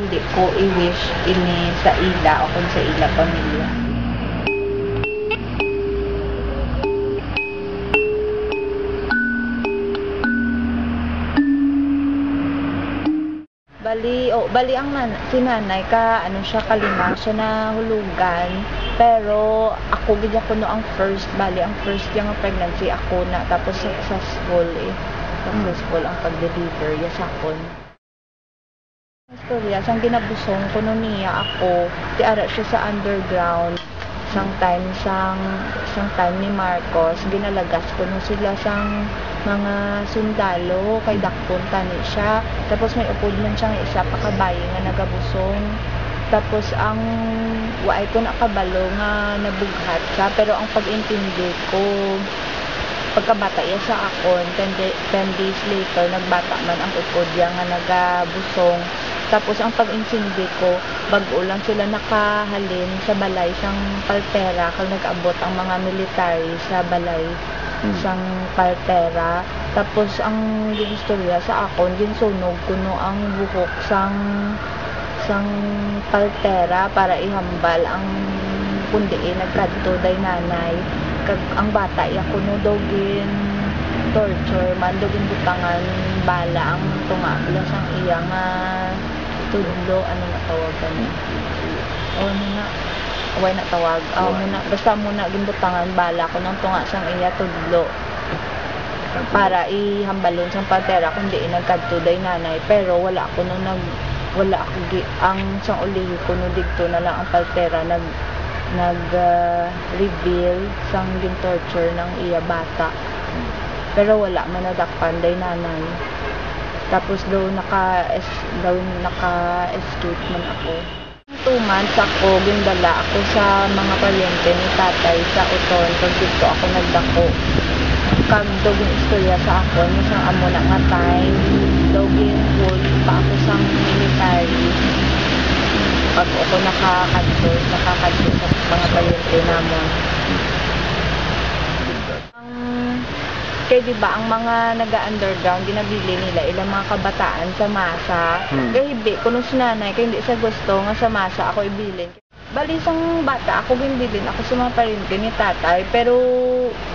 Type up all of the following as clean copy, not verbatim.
hindi ko i-wish ini sa ila o kung sa ila pamilya. Bali ang si nanay ano siya kalima siya na hulugan, pero ako gid ko no ang first, bali ang first yang pregnancy ako na, tapos successful ang pag-deliver ya sakon. Istorya sang ginabusong kuno niya ako, ti ara siya sa underground. Sang time ni Marcos, ginalagas ko no sila sang mga sundalo, kay dakpon tani siya. Tapos may upod man siyang isa pa kabayi nga nagabusong. Tapos ang waay ko nakabalo nga nabughat siya, pero ang pag-intindi ko, pagkabata iya sa akon, 10 days later, nagbata man ang upod niya nga nagabusong. Tapos ang pag-insindi ko, bago lang sila nakahalin sa balay sang Paltera, kag nag-abot ang mga military sa balay sang Paltera. Tapos ang gistorya sa akon, ginsunog kuno ang buhok sang Paltera para ihambal ang kundiin nagkadto day nanay. Kag ang bata iya kuno daw gin torture man, daw gin butangan bala ang tunga sang iya nga tudlo, ano na tawagan niya? Away na tawag. Basta muna ginbutangan bala ko nang tunga sang iya tudlo. Para ihambalon sang Paltera kundi nagkadto day nanay, pero wala ako ang sang ulihi ko no digto na lang ang Paltera reveal sang gin-torture ng iya bata. Pero wala man nadakpan day nanay. Tapos daw naka-escape man ako. 2 months ako, gindala ako sa mga paryente ni tatay sa Uton, pag dito ako nagdako. Kag daw istorya sa ako, isang amo na nga time, daw hold pa ako sa military. Pag ako nakakadto sa mga paryente namon. Kaya diba, ang mga naga-underground, ginabili nila ilang mga kabataan sa masa. Kaya hibi, kuno si nanay, kaya hindi sa gusto nga sa masa ako ibilin. Bali sang bata, ako ginbilin ako sa mga parente ni tatay, pero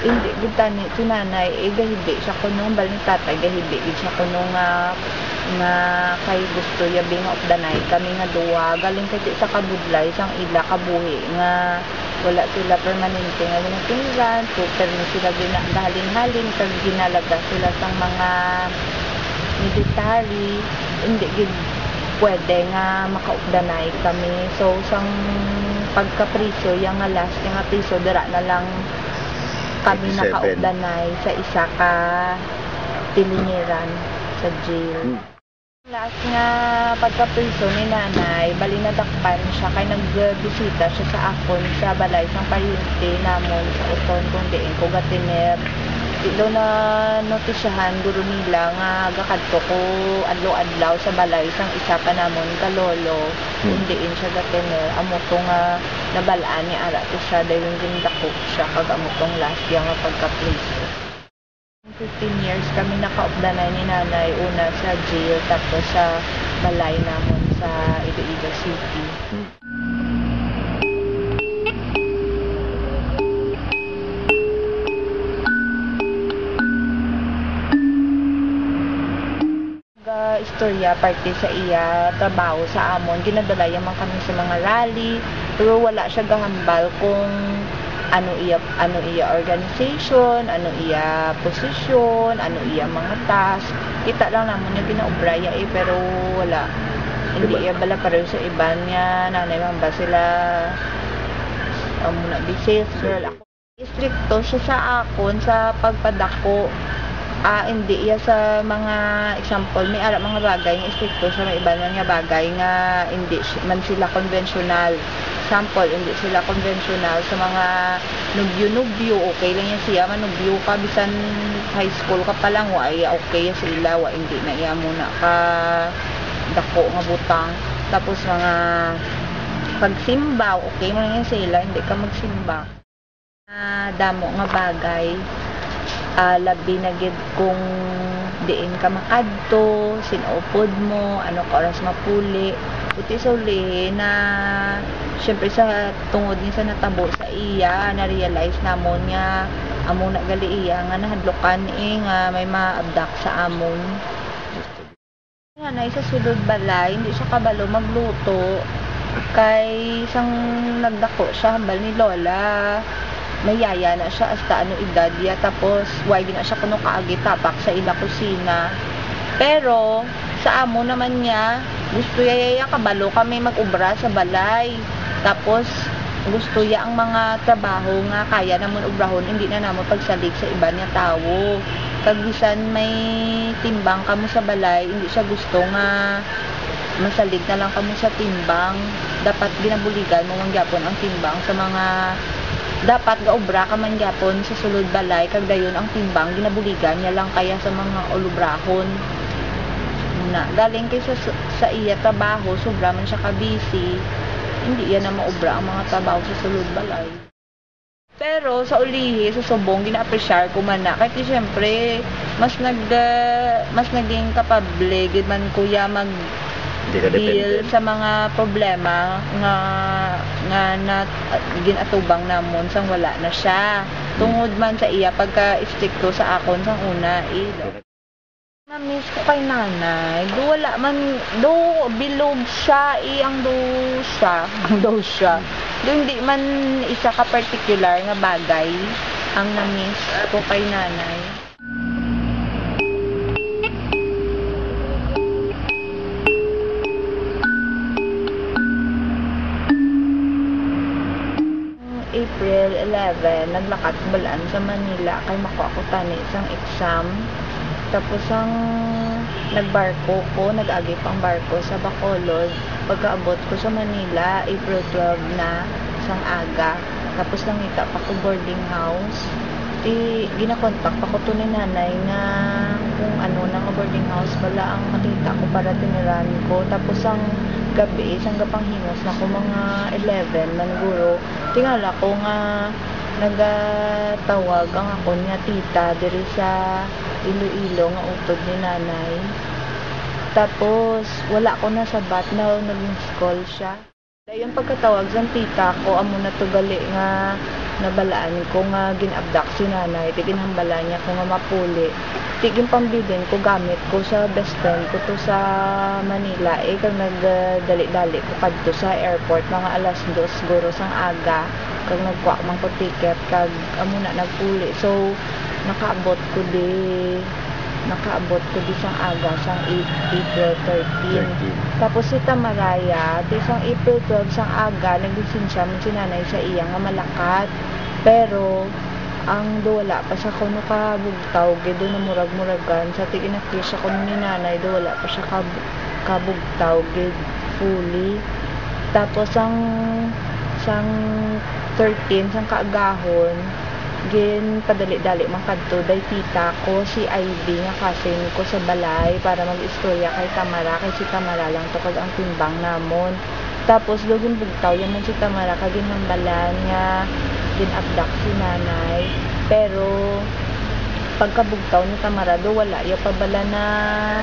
hindi kita ni si nanay, gahibi siya kuno, bali ni tatay, gahibi siya kuno nga kay gusto yabi nga of the night, kami nga duwa, galing kasi sa kabudlay, sang ila kabuhi, nga wala sila permanente nga ginatiran, super na sila halin-halin, kag ginalaga sila sang mga military, hindi pwede nga makaupdanay kami. So sang pagka-priso, yung nga last, yung nga priso, dira na lang kami nakaupdanay sa isa ka tiliniran sa jail. Last nga pagka-priso ni nanay, bali nadakpan siya, kay nagbisita siya sa akon sa balay sang paryente namon sa Uton kung diin ko gatiner. Dilo na notisyahan guro nila nga gakadto ko adlaw-adlaw sa balay sang isa pa namon kalolo. Kung diin siya gatiner, amo to nga nabalaan ni ara to siya dahil gindako siya kag amo tong last nga pagka-priso. 15 years kami nakaupdanay ni nanay, una sa jail, tapos sa balay namon sa Iloilo City. Istorya parte sa iya trabaho sa amon, ginadalayan man kami sa mga rally, pero wala siya gahambal kung ano iya organization, ano iya posisyon, ano iya mga task. Kita lang namon yung ginaubraya pero wala. Hindi iya bala pareho sa iba niya, nanay ba sila muna bisis, girl ako. Istrikto siya sa akon sa pagpadako. Hindi iya sa mga example, may ara mga bagay nga istrikto sa may iba nga bagay nga hindi man sila konvensyonal. Example, hindi sila konvensyonal sa mga nubyo-nubyo, okay lang yan siya, manubyo ka, bisan high school ka pa lang, okay sila, hindi na iya muna ka dako nga butang. Tapos mga pagsimba, okay mo lang yan sila, hindi ka magsimba. Damo nga bagay, labi na gid kung diin ka makadto, sinupod mo, anong oras mapuli, Iti suli na syempre sa tungod ni sa natabo sa iya na-realize namon nga amo na gali iya nga nahadlokan nga may maabdak sa amon. Nanay sa sulod balay hindi siya kabalo magluto kay isang nagdako siya hambal ni lola. Mayaya na siya hasta ano edad ya tapos why na siya kuno kaagi tapak sa ila kusina. Pero sa amo naman niya gusto yaya kabalo kami mag-ubra sa balay. Tapos gusto ya ang mga trabaho nga kaya namon ubrahon hindi na namo pagsalig sa iba niya tawo. Kag bisan may timbang kamo sa balay hindi siya gusto nga masalig na lang kamo sa timbang. Dapat ginabuligan mo man gyapon ang timbang sa mga dapat gaobra ka man gyapon sa sulod balay kag dayon ang timbang ginabuligan niya lang kaya sa mga ulubrahon na galing kay sa iya trabaho sobra man siya ka busy hindi yan na maobra ang mga trabaho sa sulod balay. Pero sa ulihi sa subong gina-appreciate ko man na kay syempre mas naging kapable gid man kuya mag deal sa mga problema nga na ginatubang namon sang wala na siya. Tungod man sa iya pagka-stricto sa akon sang una na-miss ko kay nanay. Do wala man do bilog siya ang do siya. Do hindi man isa ka particular nga bagay ang na-miss ko kay nanay. April 11, naglakad balaan sa Manila kay makuha ko tani isang exam. Tapos ang nagbarko ko, nag-agi pang barko sa Bacolod. Pagkaabot ko sa Manila, April 12 na, isang aga. Tapos nangita pa ko boarding house. Ginakontak pa ko to ni nanay na kung ano na nga boarding house pala ang makita ko para tiniran ko. Tapos ang gabi, isang gapanghingos na ko mga 11 man guro. Tingala ko nga nagatawag ang ako niya tita diri sa Iloilo nga utod ni nanay. Tapos wala ko na sabat na nag-miss call siya. Dayon pagkatawag sa tita ko amo na to gali nga nabalaan ko nga ginabdak si nanay, ginhambalan niya ko nga mapuli. Tigin pambilin ko gamit ko sa best friend ko to sa Manila kag nagdali-dali ko kadto sa airport mga alas 2 siguro sang aga kag nagkuha man ko ticket kag amo na nagpuli. So nakaabot ko di sang aga sang April 13. Tapos si Tamaraya isang April 12 sang aga naglisensya man si nanay sa iya nga malakat. Pero ang wala pa siya kuno kabugtaw gido na murag-muragan sa tiginakis siya kuno ni nanay do wala pa siya kabugtaw gid fully. Tapos ang sang 13 sang kaagahon gin padali-dali man kadto day tita ko si Ivy nga cousin ko sa balay para mag-istorya kay Tamara kay si Tamara lang to kag ang timbang namon. Tapos lugin bugtaw yan man si Tamara kag ginhambalan nga ginabdak si nanay. Pero pagkabugtaw ni Tamara do wala ya pa bala na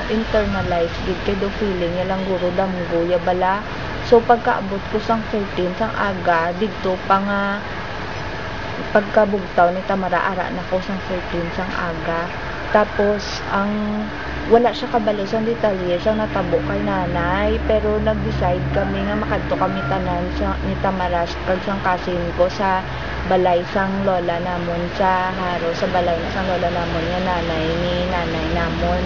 internalize gid kay do feeling ya lang guro damgo ya bala. So pagkaabot ko sang 13 sang aga didto pa nga pagkabugtaw ni Tamara ara na ko sang 13 sang aga. Tapos ang wala siya kabalo sa detalye sa natabo kay nanay pero nag-decide kami nga makadto kami tanan sa ni Tamara kag sang cousin ko sa balay sang lola namon sa Haro sa balay sang lola namon nga nanay ni nanay namon.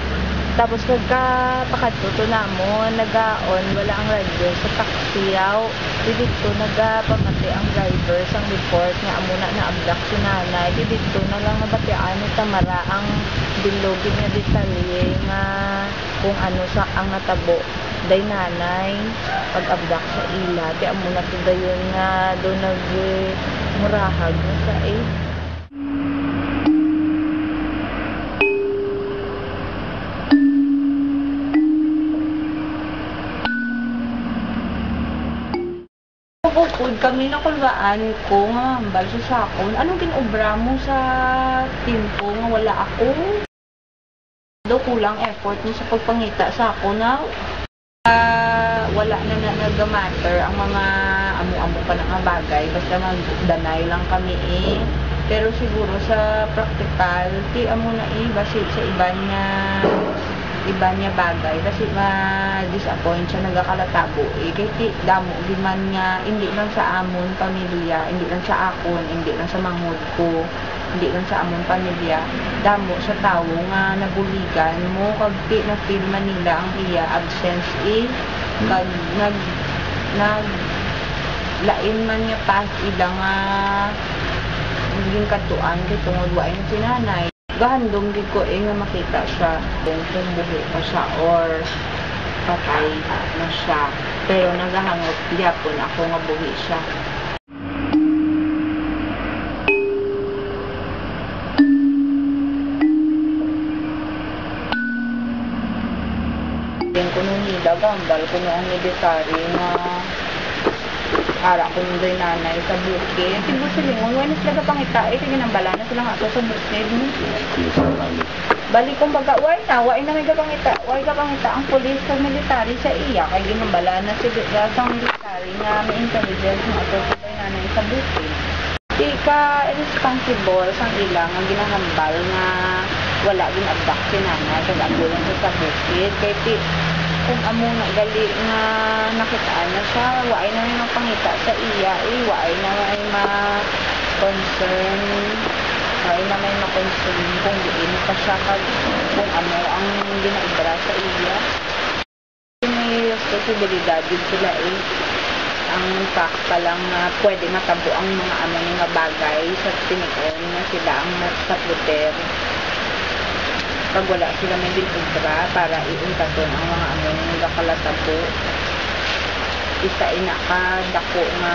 Tapos nagkapakadto namon nagaon wala ang radio sa taxi yaw didto nagapamati ang driver sang report nga amo na naabdak si nanay. Didto na lang nabatian ni Tamara ang bilogin nga detalye nga kung ano sa ang natabo day nanay pag-abdak sa ila di amo na dayon nga do nagmurahag sa Bukod kami na kulbaan ko nga hambal sa sakon. Anong ginobra mo sa team ko nga wala ako? Do kulang effort mo sa pagpangita sa ako na wala na nagamatter ang mga amo-amo pa ng mga bagay, basta magdanay lang kami Pero siguro sa practical, ti amo na basit sa iba niya bagay kasi ma-disappoint siya nagakalatabo kay ti damo di man nga hindi lang sa amon pamilya, hindi lang sa akon, hindi lang sa mangod ko, hindi lang sa amon pamilya, damo sa tawo nga nabuligan mo kag ti na feel man nila ang iya absence kag nag lain man nga pas ilang naging katuan kay tungod waay na sinanay gahandong gid ko nga makita siya kung buhi pa siya or patay na siya. Pero nagahangot gyapon ako nga buhi siya. Yung kuno nila gambal kuno ang military nga ara ko nung nanay sa bukid. Tibo sila ngon wala sila pangita kaya nambala na sila nga ato sa bukid. Balik kong baga way na may kapangita. Way kapangita ang pulis sa military sa iya kay ginambala na sila sa military nga may intelligence nga ato sa nanay sa bukid. Di ka responsible sang ilang ang ginahambal nga wala ginabdak si nanay kag ambulan sa bukid kay ti kung amo na gali nga nakitaan na siya, waay na may mapangita sa iya, waay na may ma-concern, waay na may ma-concern kung diin pa siya kung ano ang ginaibra sa iya. May responsibilidad din sila ang fact pa lang na pwede matabo ang mga ano nga bagay sa tinigon na sila ang sa poder. Pag wala sila may binubra para iuntaton ang mga ano ng gakalatabo isa inakadako nga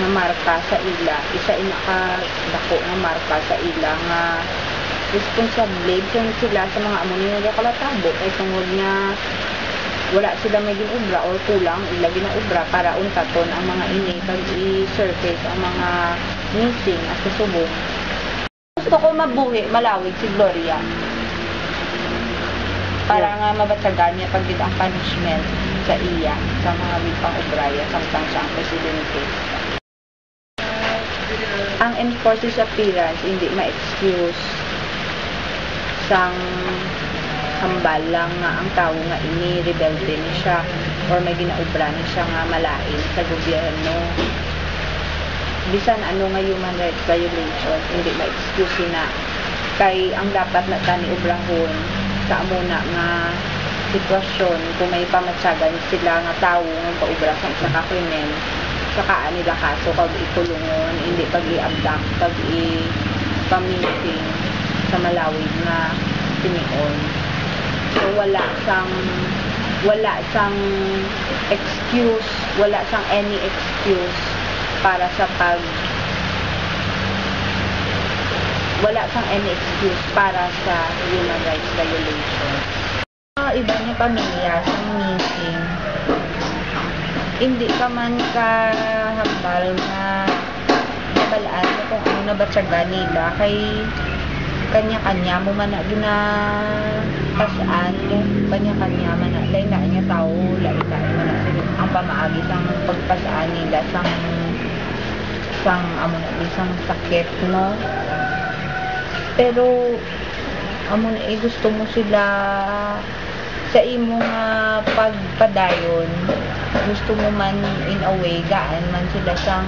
marka sa ila isa inakadako nga marka sa ila nga responsable sila sa mga amo ng gakalatabo kay tungod nga wala sila may ginubra or kulang ila ginubra para untaton ang mga ini pag i-surface ang mga missing at susubong. Gusto ko mabuhi, malawig si Gloria. Para nga mabatsagan niya pag ang punishment sa iya, sa mga bipang ubraya, samtang siya ang presidente. Ang enforced appearance, hindi ma-excuse sang hambal lang nga ang tao nga ini-rebelde ni siya or may ginaubra ni siya nga malain sa gobyerno. Bisan ano nga human rights violation, hindi ma-excuse na kay ang dapat na tani ubrahon sa amuna nga sitwasyon kung may pamatsagan sila nga tawo nga paubra sa isa ka krimen saka nila kaso pag ikulungon hindi pag i-abduct pag i-pamiting sa malawig na tinion. So wala sang excuse, wala sang any excuse para sa wala kang any excuse para sa human rights violation. Iba niya pamilya sa missing hindi ka man kahambal na nabalaan mo kung ano nabatsaga nila kay kanya-kanya mo man na ginapasaan kanya-kanya man na lain-lain niya tao lain-lain man na ang pamaagi sang pagpasaan nila sang amo na isang sakit no pero amo na gusto mo sila sa imong pagpadayon gusto mo man in a way gaan man sila sang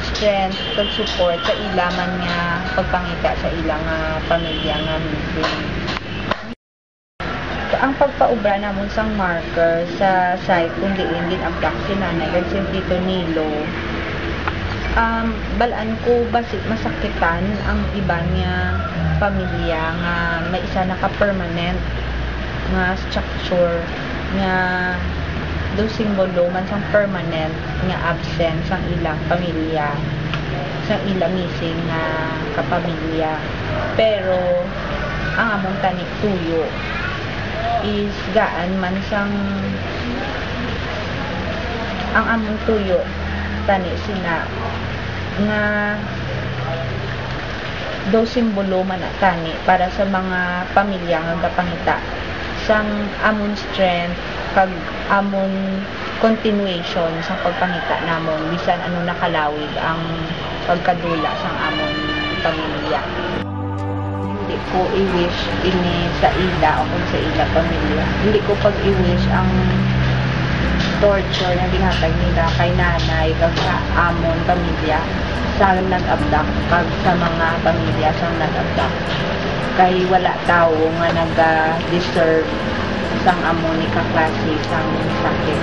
strength kag support sa ilaman nga pagpangita sa ilang pamilya nga missing. Ang pagpaubra namon sang marker sa site kung diin din abdak si nanay kag si Tito Nilo balaan ko basit masakitan ang iba niya pamilya nga may isa naka-permanent nga structure nga do simbolo man sang permanent nga absent sang ilang pamilya sang ilang missing nga kapamilya pero ang among tanik tuyo is gaan man sang ang among tuyo tani sina nga do simbolo man tani para sa mga pamilya nga gapangita sang amon strength kag amon continuation sa pagpangita namon bisan ano nakalawig ang pagkadula sang amon pamilya. Hindi ko i-wish ini sa ila o kung sa ila pamilya. Hindi ko pag-i-wish ang torture na ginhatag nila kay nanay kag sa amon pamilya sa nag-abduct kag sa mga pamilya sang nag-abduct. Kay wala tao nga nag-deserve sang amon ni kaklase sang sakit.